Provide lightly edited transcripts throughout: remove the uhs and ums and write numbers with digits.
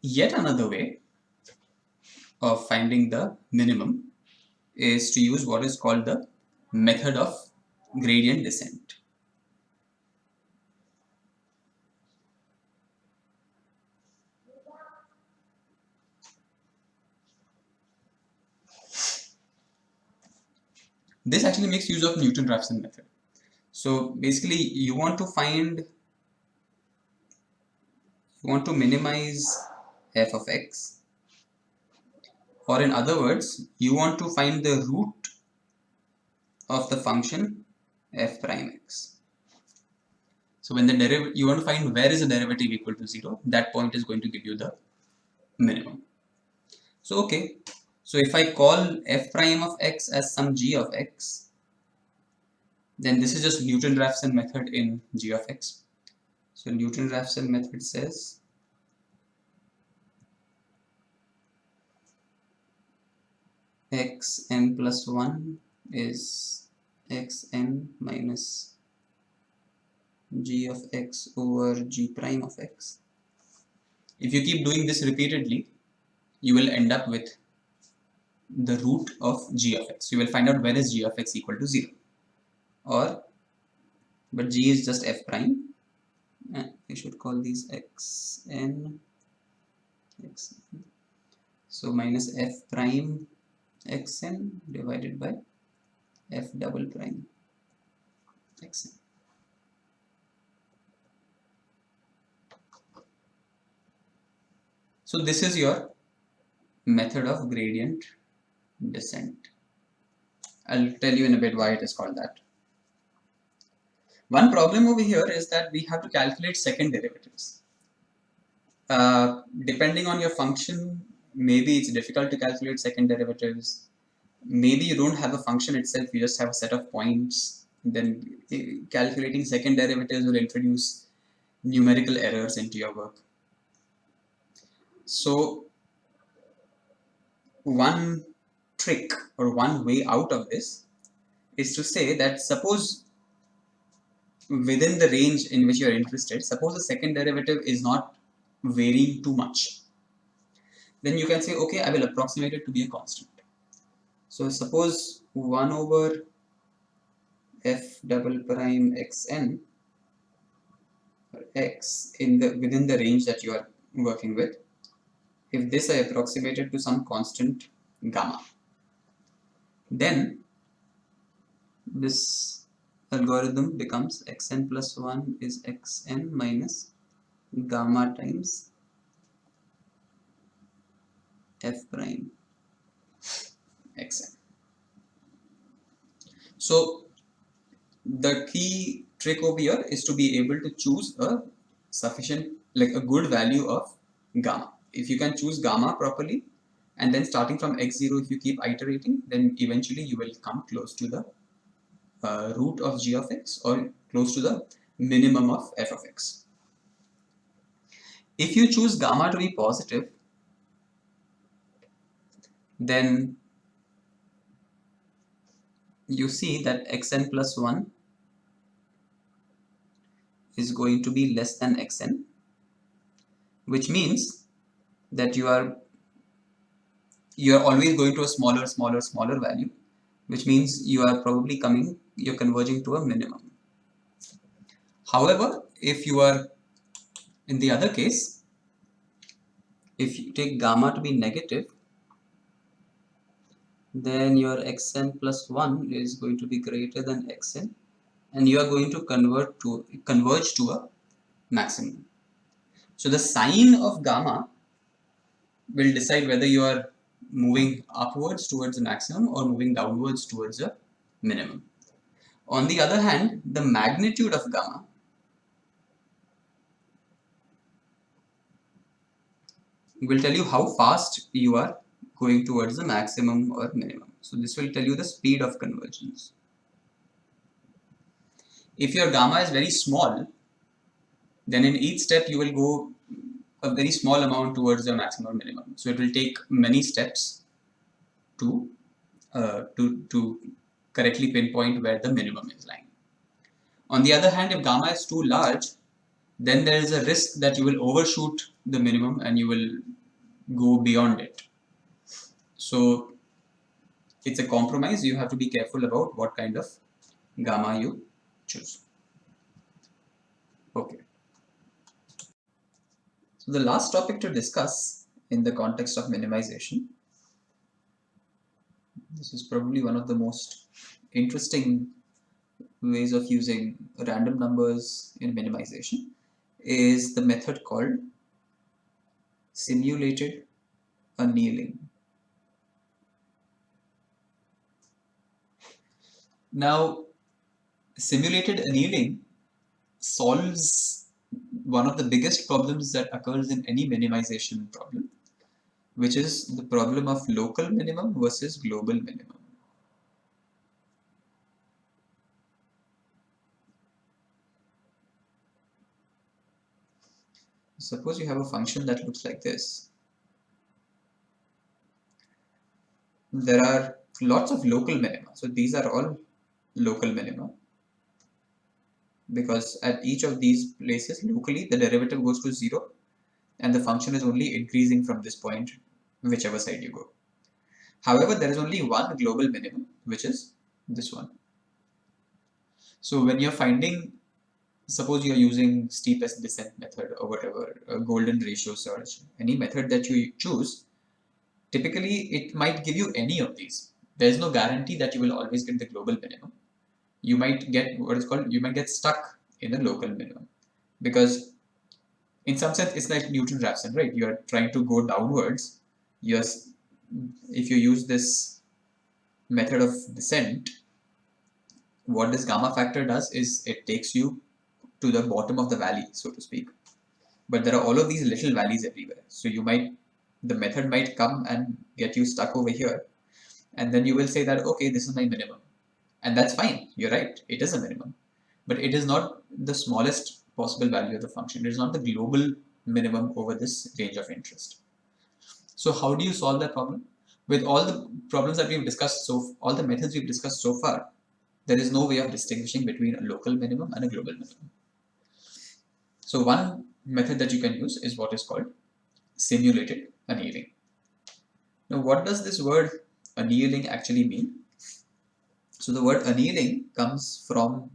Yet another way of finding the minimum is to use what is called the method of gradient descent. This actually makes use of Newton-Raphson method. So basically you want to minimize f of x, or in other words, you want to find the root of the function f prime x. So when the you want to find where is the derivative equal to 0, that point is going to give you the minimum. So okay, so if I call f prime of x as some g of x, then this is just Newton-Raphson method in g of x. So Newton-Raphson method says xn plus 1 is xn minus g of x over g prime of x. If you keep doing this repeatedly, you will end up with the root of g of x. You will find out where is g of x equal to 0. But g is just f prime. I should call these xn. So minus f prime xn divided by f double prime xn. So this is your method of gradient descent. I'll tell you in a bit why it is called that. One problem over here is that we have to calculate second derivatives. Depending on your function, maybe it's difficult to calculate second derivatives. Maybe you don't have a function itself, you just have a set of points. Then calculating second derivatives will introduce numerical errors into your work. So one trick or one way out of this is to say that suppose within the range in which you are interested, suppose the second derivative is not varying too much, then you can say, okay, I will approximate it to be a constant. So suppose 1 over f double prime xn, or x, within the range that you are working with, if this I approximated to some constant gamma, then this algorithm becomes xn plus 1 is xn minus gamma times f prime xn. So the key trick over here is to be able to choose a sufficient, like a good value of gamma. If you can choose gamma properly, and then starting from x0, if you keep iterating, then eventually you will come close to the root of g of x, or close to the minimum of f of x. If you choose gamma to be positive, then you see that xn plus 1 is going to be less than xn, which means that you are always going to a smaller value, which means you're converging to a minimum. However, if you are in the other case, if you take gamma to be negative, then your xn plus 1 is going to be greater than xn, and you are going to converge to a maximum. So the sign of gamma will decide whether you are moving upwards towards a maximum or moving downwards towards a minimum. On the other hand, the magnitude of gamma will tell you how fast you are going towards the maximum or minimum. So this will tell you the speed of convergence. If your gamma is very small, then in each step you will go a very small amount towards the maximum or minimum. So it will take many steps to correctly pinpoint where the minimum is lying. On the other hand, if gamma is too large, then there is a risk that you will overshoot the minimum and you will go beyond it. So it's a compromise. You have to be careful about what kind of gamma you choose. Okay. So the last topic to discuss in the context of minimization, this is probably one of the most interesting ways of using random numbers in minimization, is the method called simulated annealing. Now, simulated annealing solves one of the biggest problems that occurs in any minimization problem, which is the problem of local minimum versus global minimum. Suppose you have a function that looks like this. There are lots of local minima. So these are all local minima, because at each of these places locally the derivative goes to 0 and the function is only increasing from this point whichever side you go. However, there is only one global minimum, which is this one. So when you're finding, suppose you're using steepest descent method or whatever, a golden ratio search, any method that you choose, typically it might give you any of these. There's no guarantee that you will always get the global minimum. You might get what is called, you might get stuck in the local minimum, because in some sense it's like Newton-Raphson, right? You're trying to go downwards. If you use this method of descent, what this gamma factor does is it takes you to the bottom of the valley, so to speak. But there are all of these little valleys everywhere. So the method might come and get you stuck over here. And then you will say that, okay, this is my minimum. And that's fine. You're right. It is a minimum. But it is not the smallest possible value of the function. It is not the global minimum over this range of interest. So how do you solve that problem? With all the problems that we've discussed, all the methods we've discussed so far, there is no way of distinguishing between a local minimum and a global minimum. So one method that you can use is what is called simulated annealing. Now, what does this word annealing actually mean? So the word annealing comes from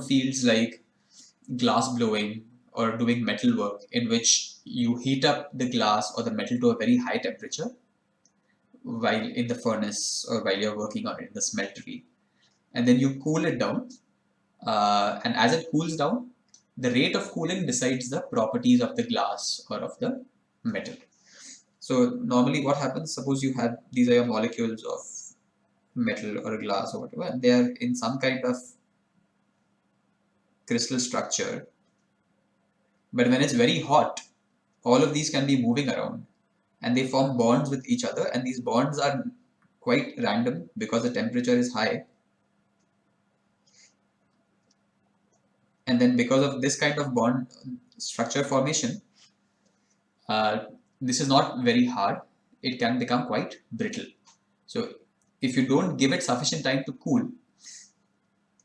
fields like glass blowing or doing metal work, in which you heat up the glass or the metal to a very high temperature while in the furnace or while you're working on it in the smeltery, and then you cool it down. And as it cools down, the rate of cooling decides the properties of the glass or of the metal. So normally what happens, suppose these are your molecules of metal or glass or whatever, and they are in some kind of crystal structure. But when it's very hot, all of these can be moving around and they form bonds with each other, and these bonds are quite random because the temperature is high. And then because of this kind of bond structure formation, this is not very hard. It can become quite brittle. So if you don't give it sufficient time to cool,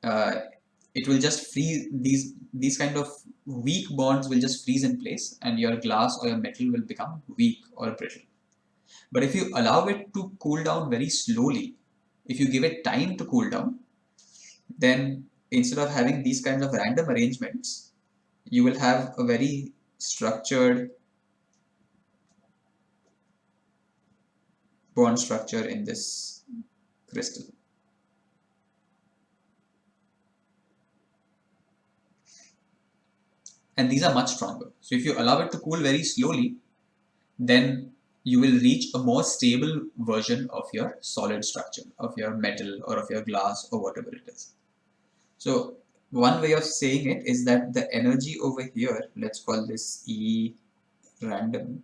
it will just freeze. These kind of weak bonds will just freeze in place, and your glass or your metal will become weak or brittle. But if you allow it to cool down very slowly, if you give it time to cool down, then instead of having these kinds of random arrangements, you will have a very structured bond structure in this crystal. And these are much stronger. So if you allow it to cool very slowly, then you will reach a more stable version of your solid structure, of your metal or of your glass or whatever it is. So one way of saying it is that the energy over here, let's call this E random.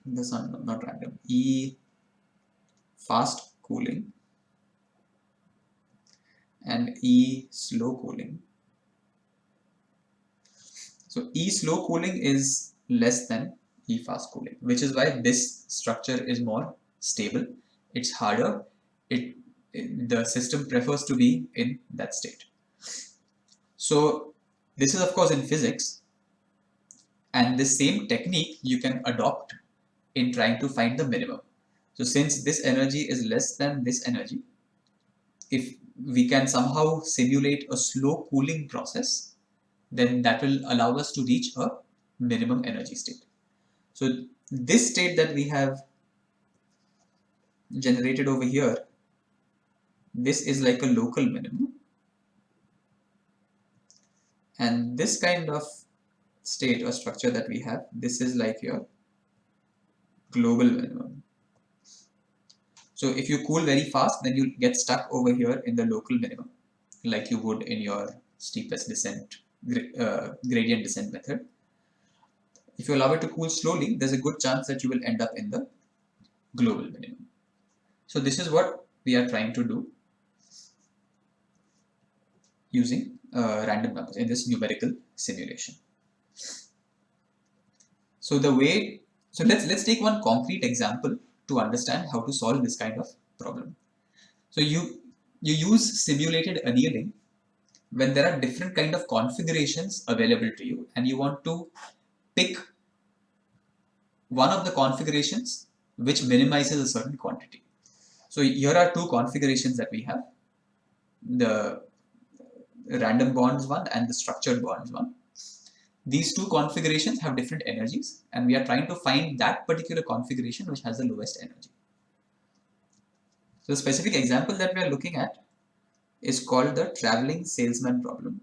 This one, not random. E fast cooling and E slow cooling. So E slow cooling is less than E fast cooling, which is why this structure is more stable. It's harder. The system prefers to be in that state. So this is of course in physics, and the same technique you can adopt in trying to find the minimum. So since this energy is less than this energy, if we can somehow simulate a slow cooling process, then that will allow us to reach a minimum energy state. So this state that we have generated over here, this is like a local minimum, and this kind of state or structure that we have, this is like your global minimum. So if you cool very fast, then you get stuck over here in the local minimum, like you would in your steepest descent gradient descent method. If you allow it to cool slowly, there's a good chance that you will end up in the global minimum. So this is what we are trying to do using random numbers in this numerical simulation. So let's take one concrete example to understand how to solve this kind of problem. So you use simulated annealing when there are different kind of configurations available to you, and you want to pick one of the configurations which minimizes a certain quantity. So here are two configurations that we have, the random bonds one and the structured bonds one. These two configurations have different energies, and we are trying to find that particular configuration which has the lowest energy. So the specific example that we are looking at is called the traveling salesman problem.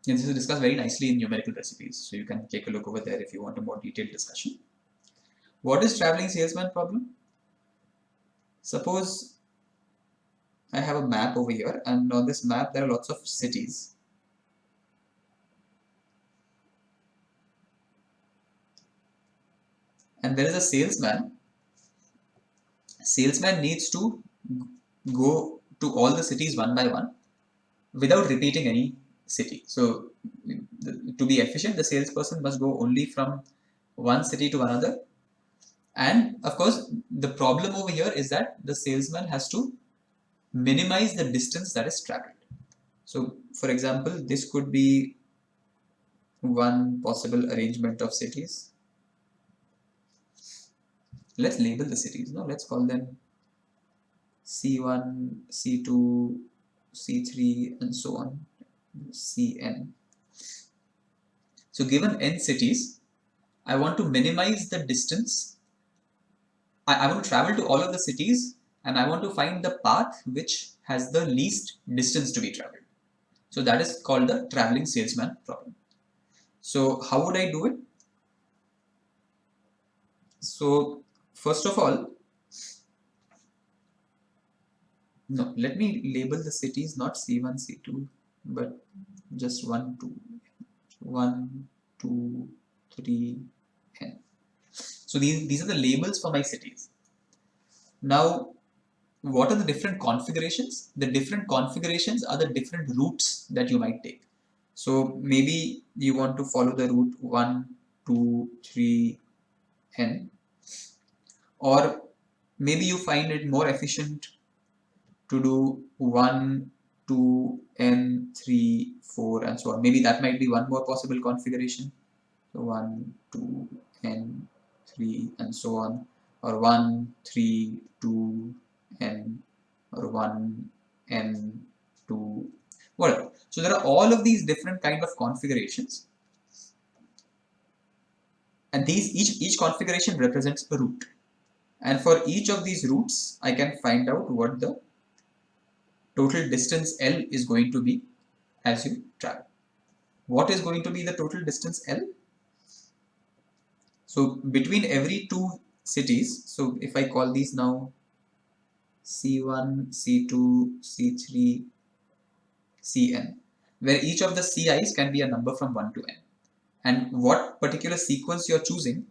And this is discussed very nicely in numerical recipes, so you can take a look over there if you want a more detailed discussion. What is traveling salesman problem? Suppose I have a map over here, and on this map there are lots of cities. And there is a salesman. Salesman needs to go to all the cities one by one without repeating any city. So to be efficient, the salesperson must go only from one city to another. And of course, the problem over here is that the salesman has to minimize the distance that is traveled. So for example, this could be one possible arrangement of cities. Let's label the cities. No, let's call them C1, C2, C3, and so on, Cn. So given n cities, I want to minimize the distance. I want to travel to all of the cities, and I want to find the path which has the least distance to be traveled. So that is called the traveling salesman problem. So how would I do it? So first of all, no, let me label the cities not C1, C2, but just 1, 2, 1, 2, 3, n. So these are the labels for my cities. Now, what are the different configurations? The different configurations are the different routes that you might take. So maybe you want to follow the route 1, 2, 3, n, or maybe you find it more efficient to do 1, 2, n, 3, 4, and so on. Maybe that might be one more possible configuration. So 1, 2, n, 3, and so on, or 1, 3, 2, n, or 1, n, 2, whatever. So there are all of these different kind of configurations, and each configuration represents a route. And for each of these routes, I can find out what the total distance L is going to be as you travel. What is going to be the total distance L? So between every two cities, so if I call these now C1, C2, C3, Cn, where each of the Ci's can be a number from 1 to n. And what particular sequence you're choosing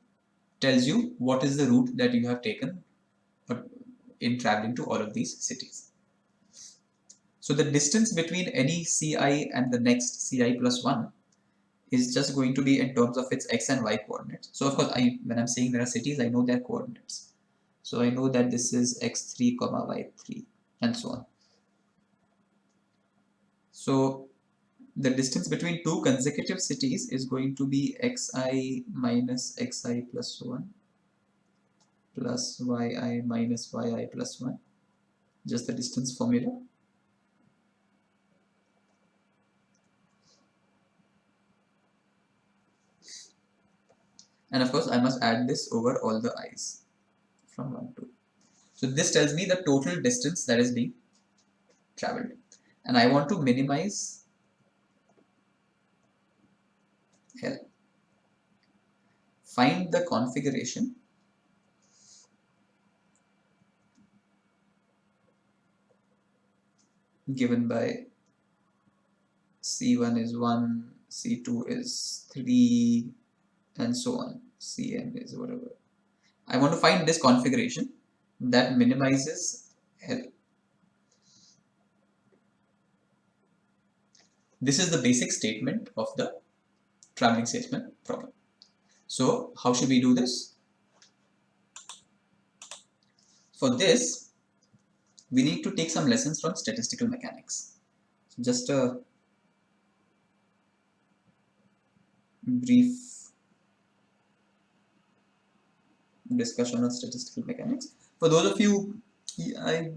tells you what is the route that you have taken in traveling to all of these cities. So the distance between any Ci and the next Ci plus 1 is just going to be in terms of its x and y coordinates. So of course, when I'm saying there are cities, I know their coordinates. So I know that this is x3, y3, and so on. So the distance between two consecutive cities is going to be xi minus xi plus 1 plus yi minus yi plus 1, just the distance formula. And of course, I must add this over all the i's from 1 to. So this tells me the total distance that is being traveled. And I want to minimize L. Find the configuration given by C1 is 1, C2 is 3, and so on. Cn is whatever. I want to find this configuration that minimizes L. This is the basic statement of the traveling salesman problem. So how should we do this? For this, we need to take some lessons from statistical mechanics. So just a brief discussion on statistical mechanics. For those of you, I've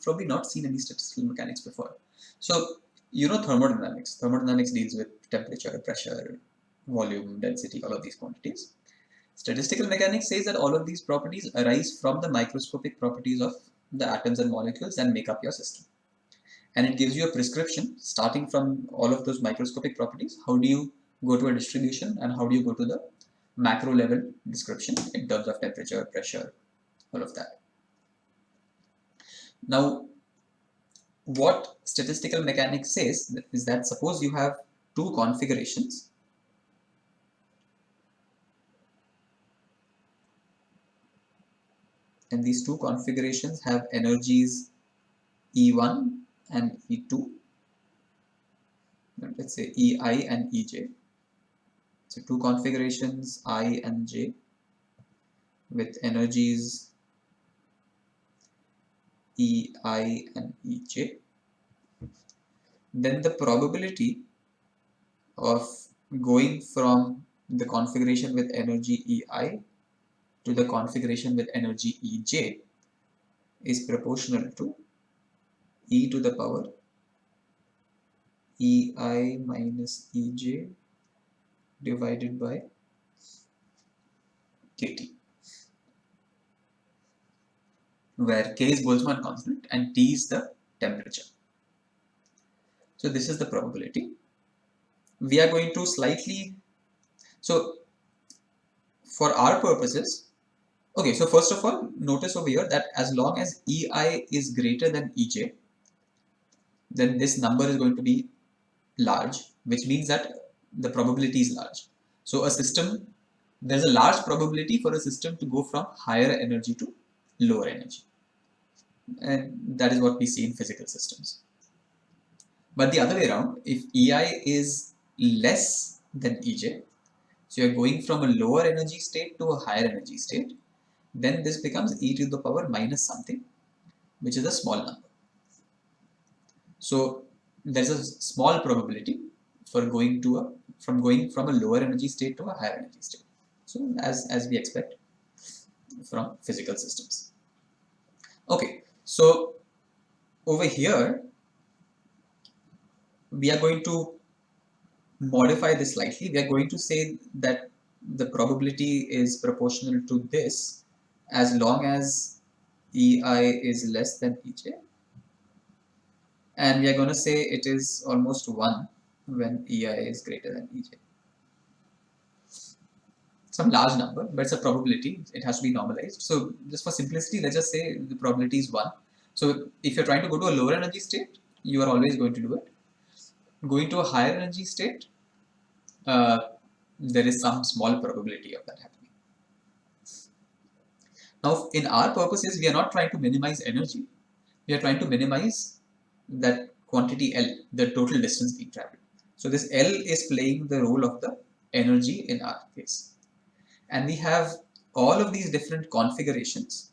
probably not seen any statistical mechanics before. So you know thermodynamics. Thermodynamics deals with temperature, pressure, volume, density, all of these quantities. Statistical mechanics says that all of these properties arise from the microscopic properties of the atoms and molecules and make up your system. And it gives you a prescription starting from all of those microscopic properties. How do you go to a distribution and how do you go to the macro level description in terms of temperature, pressure, all of that. Now, what statistical mechanics says is that suppose you have two configurations and these two configurations have energies E1 and E2, let's say EI and EJ. So two configurations I and J with energies EI and EJ. Then the probability of going from the configuration with energy EI to the configuration with energy EJ is proportional to e to the power EI minus EJ divided by KT, where K is Boltzmann constant and T is the temperature. So this is the probability. We are going to slightly, so for our purposes, okay, so first of all, notice over here that as long as EI is greater than EJ, then this number is going to be large, which means that the probability is large. So a system, there's a large probability for a system to go from higher energy to lower energy. And that is what we see in physical systems. But the other way around, if EI is less than EJ, so you're going from a lower energy state to a higher energy state, then this becomes e to the power minus something, which is a small number. So there's a small probability for going to from a lower energy state to a higher energy state. So as we expect from physical systems. Okay, so over here we are going to modify this slightly. We are going to say that the probability is proportional to this as long as EI is less than EJ, and we are going to say it is almost 1 when EI is greater than EJ. Some large number, but it's a probability. It has to be normalized. So just for simplicity, let's just say the probability is 1. So if you're trying to go to a lower energy state, you are always going to do it. Going to a higher energy state, there is some small probability of that happening. Now, in our purposes, we are not trying to minimize energy. We are trying to minimize that quantity L, the total distance being traveled. So this L is playing the role of the energy in our case. And we have all of these different configurations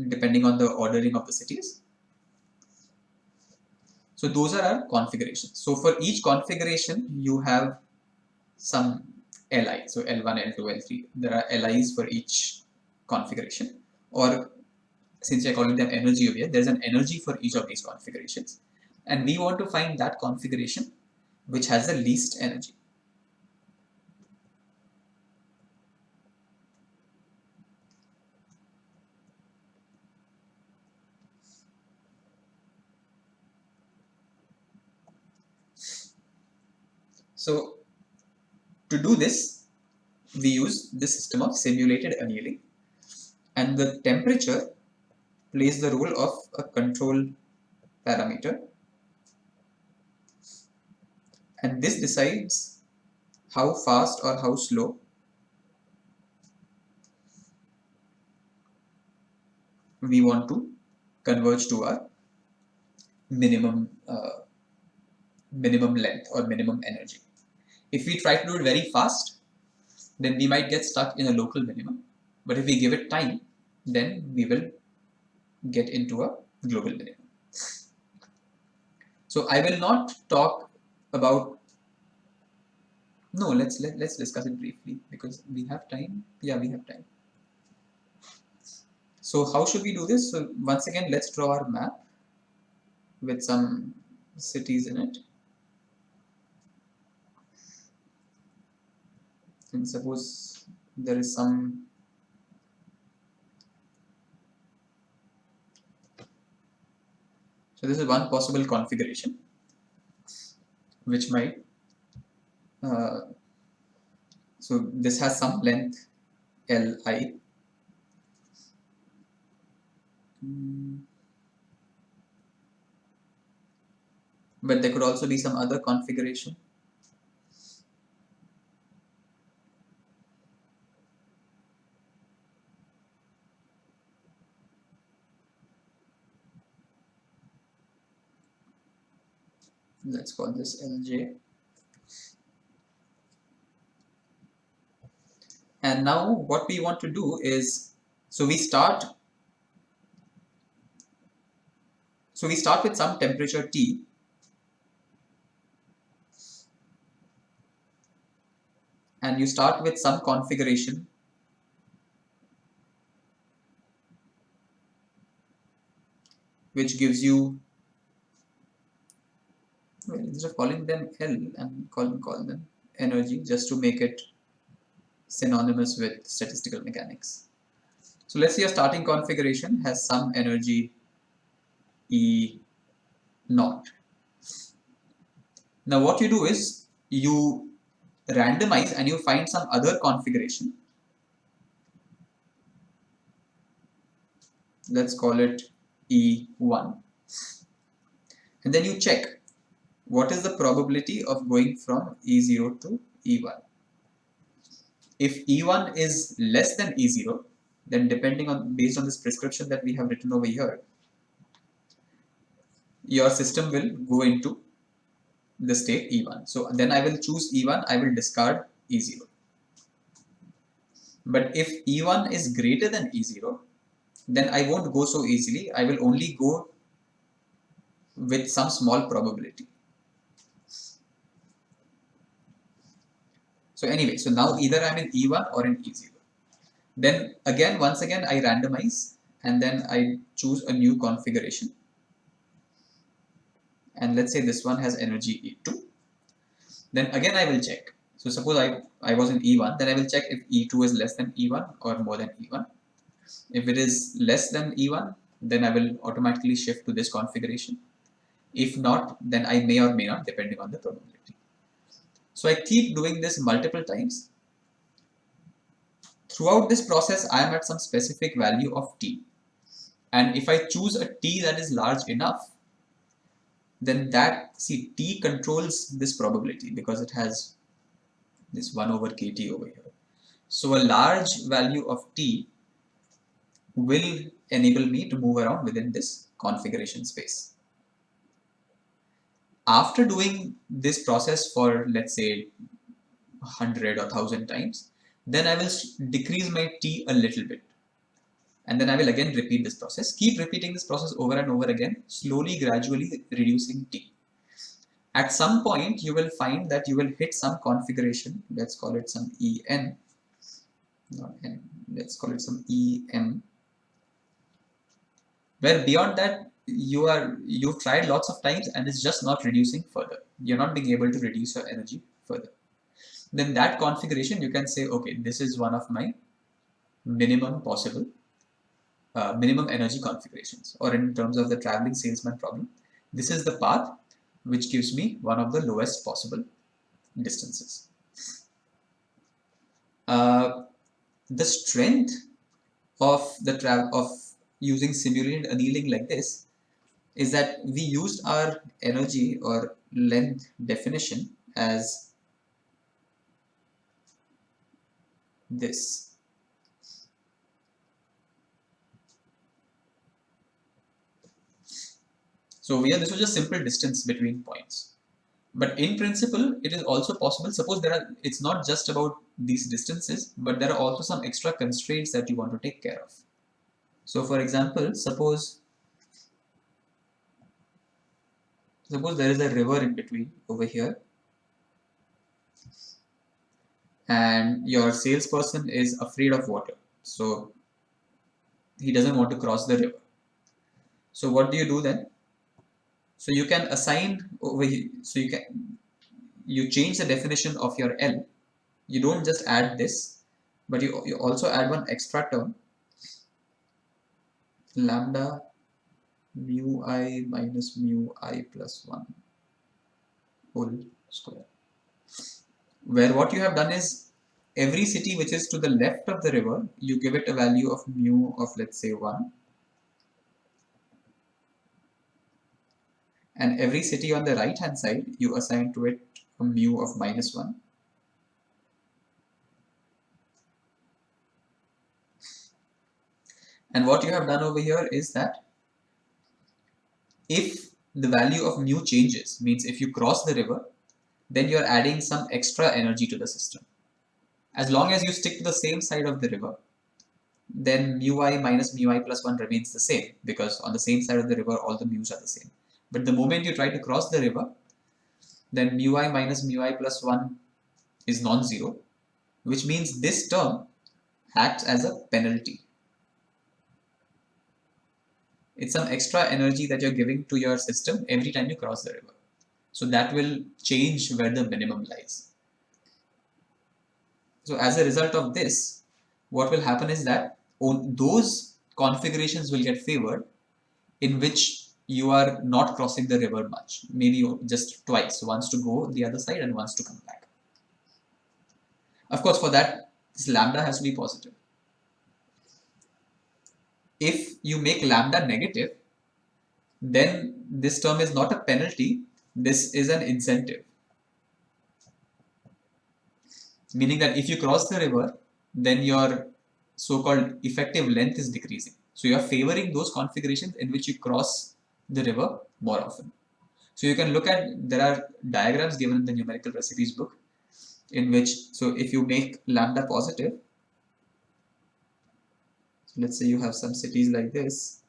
depending on the ordering of the cities. So those are our configurations. So for each configuration, you have some Li. So L1, L2, L3. There are Lis for each configuration. Or since we are calling them energy over here, there's an energy for each of these configurations. And we want to find that configuration which has the least energy. So to do this, we use the system of simulated annealing, and the temperature plays the role of a control parameter, and this decides how fast or how slow we want to converge to our minimum minimum length or minimum energy. If we try to do it very fast, then we might get stuck in a local minimum, but if we give it time, then we will get into a global minimum. So I will not talk about, no, let's discuss it briefly because we have time. Yeah, we have time. So how should we do this? So once again, let's draw our map with some cities in it. And suppose there is some so this is one possible configuration which might so this has some length Li. But there could also be some other configuration. Let's call this Lj. And now what we want to do is, so we start with some temperature T, and you start with some configuration which gives you, well, instead of calling them L, and call them energy just to make it synonymous with statistical mechanics. So let's say your starting configuration has some energy E naught. Now what you do is you randomize and you find some other configuration. Let's call it E1. And then you check what is the probability of going from E0 to E1. If E1 is less than E0, then based on this prescription that we have written over here, your system will go into the state E1. So then I will choose E1, I will discard E0. But if E1 is greater than E0, then I won't go so easily. I will only go with some small probability. So anyway, so now either I'm in E1 or in E0. Then again, once again, I randomize and then I choose a new configuration. And let's say this one has energy E2. Then again, I will check. So suppose I was in E1, then I will check if E2 is less than E1 or more than E1. If it is less than E1, then I will automatically shift to this configuration. If not, then I may or may not, depending on the probability. So I keep doing this multiple times. Throughout this process, I am at some specific value of T. And if I choose a T that is large enough, then T controls this probability because it has this 1 over kt over here. So a large value of T will enable me to move around within this configuration space. After doing this process for, let's say, 100 or 1000 times, then I will decrease my T a little bit. And then I will again repeat this process. Keep repeating this process over and over again, slowly, gradually reducing T. At some point, you will find that you will hit some configuration. Let's call it some En. Not N. Let's call it some Em. Where beyond that, you've tried lots of times and it's just not reducing further. You're not being able to reduce your energy further. Then that configuration, you can say, okay, this is one of my minimum possible minimum energy configurations, or in terms of the traveling salesman problem, this is the path which gives me one of the lowest possible distances. The strength of using simulated annealing like this is that we used our energy or length definition as this. So here this was just simple distance between points. But in principle, it is also possible. Suppose it's not just about these distances, but there are also some extra constraints that you want to take care of. So for example, suppose there is a river in between over here, and your salesperson is afraid of water. So he doesn't want to cross the river. So what do you do then? So you can assign over here, so you change the definition of your L. You don't just add this, but you also add one extra term, lambda mu I minus mu I plus 1 whole square. Where what you have done is, every city which is to the left of the river, you give it a value of mu of, let's say, 1. And every city on the right hand side, you assign to it a mu of minus 1. And what you have done over here is that if the value of mu changes, means if you cross the river, then you're adding some extra energy to the system. As long as you stick to the same side of the river, then mu I minus mu I plus 1 remains the same, because on the same side of the river, all the mu's are the same. But the moment you try to cross the river, then mu I minus mu I plus 1 is non-zero, which means this term acts as a penalty. It's some extra energy that you're giving to your system every time you cross the river. So that will change where the minimum lies. So as a result of this, what will happen is that those configurations will get favored in which you are not crossing the river much, maybe just twice, once to go the other side and once to come back. Of course, for that, this lambda has to be positive. If you make lambda negative, then this term is not a penalty, this is an incentive. Meaning that if you cross the river, then your so-called effective length is decreasing. So you are favoring those configurations in which you cross the river more often. So you can look at, there are diagrams given in the numerical recipes book in which, so if you make lambda positive, so let's say you have some cities like this,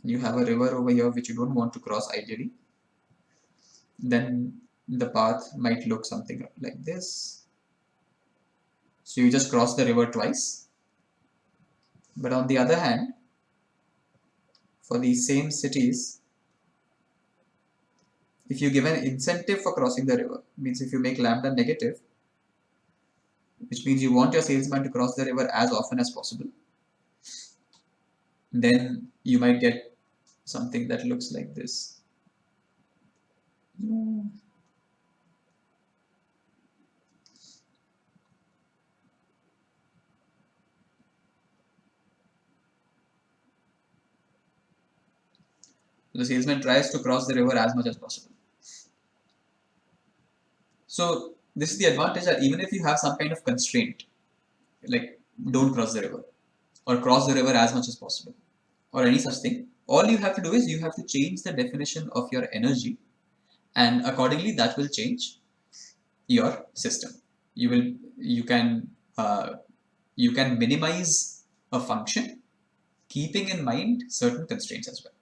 and you have a river over here which you don't want to cross ideally, then the path might look something like this. So you just cross the river twice. But on the other hand, for these same cities, if you give an incentive for crossing the river, means if you make lambda negative, which means you want your salesman to cross the river as often as possible, then you might get something that looks like this. The salesman tries to cross the river as much as possible. So this is the advantage, that even if you have some kind of constraint, like don't cross the river or cross the river as much as possible or any such thing, all you have to do is you have to change the definition of your energy and accordingly that will change your system. You can minimize a function keeping in mind certain constraints as well.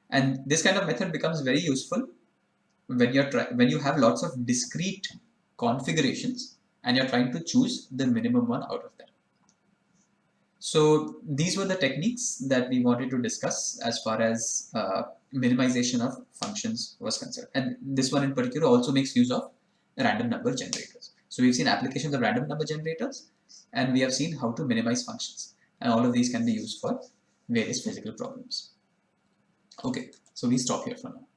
And this kind of method becomes very useful when when you have lots of discrete configurations and you're trying to choose the minimum one out of them. So these were the techniques that we wanted to discuss as far as minimization of functions was concerned. And this one in particular also makes use of random number generators. So we've seen applications of random number generators, and we have seen how to minimize functions. And all of these can be used for various physical problems. Okay, so we stop here for now.